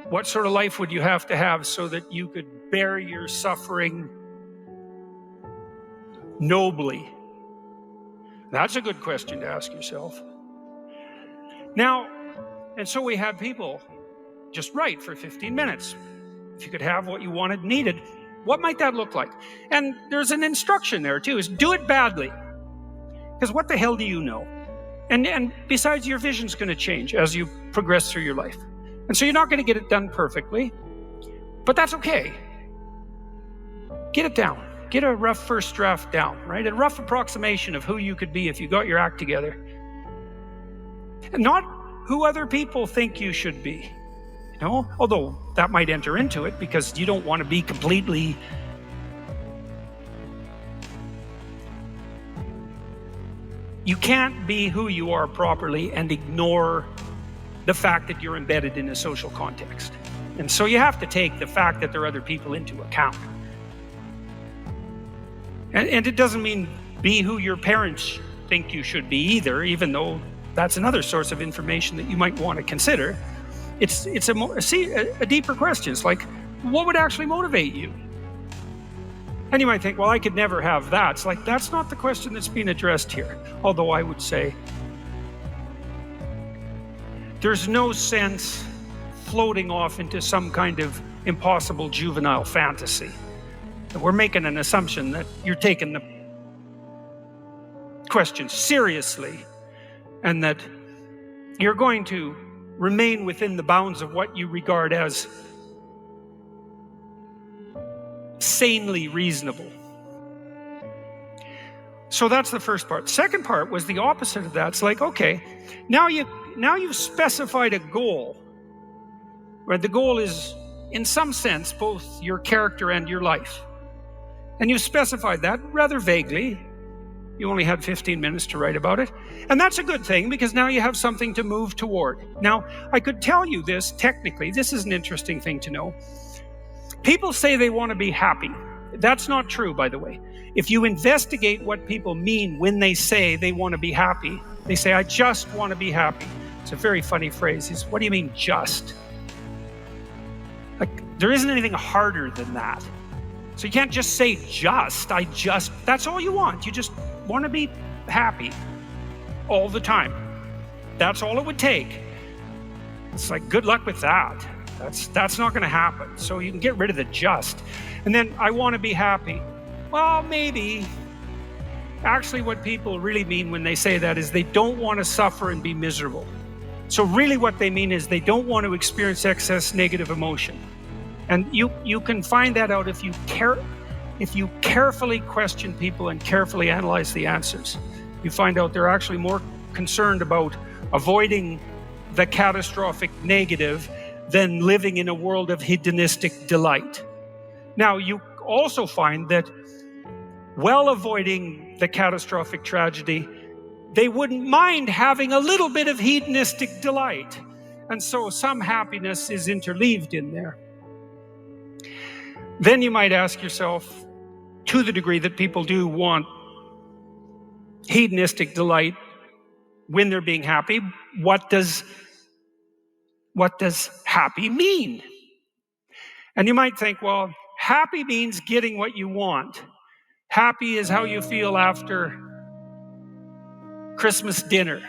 What sort of life would you have to have so that you could bear your suffering nobly? That's a good question to ask yourself. Now, and so we had people just write for 15 minutes. If you could have what you wanted, needed, what might that look like? And there's an instruction there too, is do it badly. Because what the hell do you know? And besides, your vision's going to change as you progress through your life. And so you're not going to get it done perfectly, but that's okay. Get it down. Get a rough first draft down, right? A rough approximation of who you could be if you got your act together. And not who other people think you should be, you know? Although that might enter into it because you don't want to be completely... You can't be who you are properly and ignore the fact that you're embedded in a social context. And so you have to take the fact that there are other people into account. And it doesn't mean be who your parents think you should be either, even though that's another source of information that you might want to consider. It's a deeper question. It's like, what would actually motivate you? And you might think, well, I could never have that. It's like, that's not the question that's being addressed here. Although I would say, there's no sense floating off into some kind of impossible juvenile fantasy. We're making an assumption that you're taking the question seriously and that you're going to remain within the bounds of what you regard as sanely reasonable. So that's the first part. Second part was the opposite of that. It's like, okay, now you've specified a goal, where the goal is, in some sense, both your character and your life. And you've specified that rather vaguely. You only had 15 minutes to write about it. And that's a good thing, because now you have something to move toward. Now, I could tell you this technically. This is an interesting thing to know. People say they want to be happy. That's not true, by the way. If you investigate what people mean when they say they want to be happy, they say, I just want to be happy. It's a very funny phrase. It's, what do you mean, just? Like, there isn't anything harder than that. So you can't just say that's all you want. You just want to be happy all the time. That's all it would take. It's like, good luck with that. That's not going to happen. So you can get rid of the just. And then, I want to be happy. Well, maybe. Actually, what people really mean when they say that is they don't want to suffer and be miserable. So really what they mean is they don't want to experience excess negative emotion. And you can find that out if you carefully question people and carefully analyze the answers. You find out they're actually more concerned about avoiding the catastrophic negative than living in a world of hedonistic delight. Now, you also find that while avoiding the catastrophic tragedy, they wouldn't mind having a little bit of hedonistic delight. And so some happiness is interleaved in there. Then you might ask yourself, to the degree that people do want hedonistic delight when they're being happy, what does happy mean? And you might think, well, happy means getting what you want. Happy is how you feel after Christmas dinner.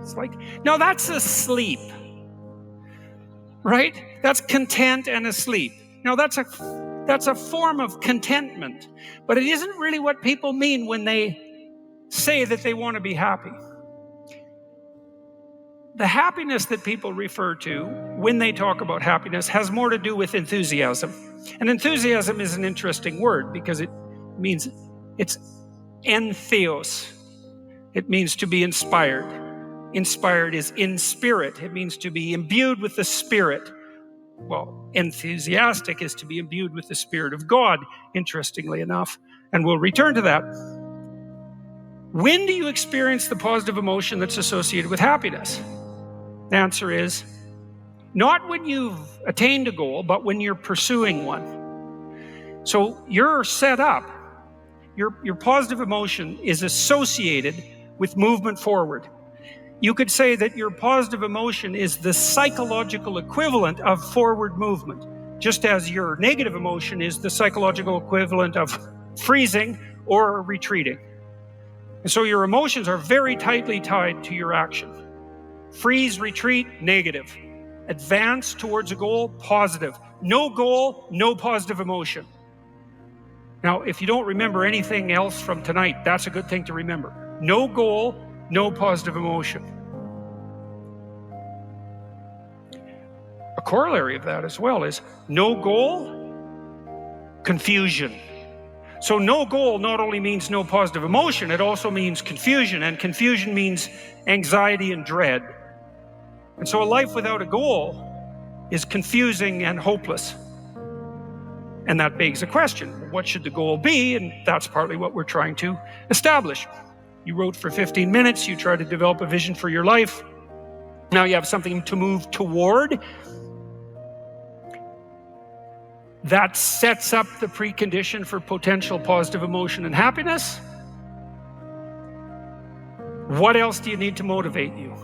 It's like, no, that's asleep, right? That's content and asleep. Now, that's a form of contentment, but it isn't really what people mean when they say that they want to be happy. The happiness that people refer to when they talk about happiness has more to do with enthusiasm. And enthusiasm is an interesting word because it means it's entheos. It means to be inspired. Inspired is in spirit. It means to be imbued with the Spirit. Well, enthusiastic is to be imbued with the Spirit of God, interestingly enough. And we'll return to that. When do you experience the positive emotion that's associated with happiness? The answer is, not when you've attained a goal, but when you're pursuing one. So you're set up. Your positive emotion is associated with movement forward. You could say that your positive emotion is the psychological equivalent of forward movement, just as your negative emotion is the psychological equivalent of freezing or retreating. And so your emotions are very tightly tied to your action. Freeze, retreat, negative. Advance towards a goal, positive. No goal, no positive emotion. Now, if you don't remember anything else from tonight, that's a good thing to remember. No goal, no positive emotion. A corollary of that as well is no goal, confusion. So no goal not only means no positive emotion, it also means confusion, and confusion means anxiety and dread. And so a life without a goal is confusing and hopeless. And that begs a question, what should the goal be? And that's partly what we're trying to establish. You wrote for 15 minutes, you try to develop a vision for your life. Now you have something to move toward. That sets up the precondition for potential positive emotion and happiness. What else do you need to motivate you?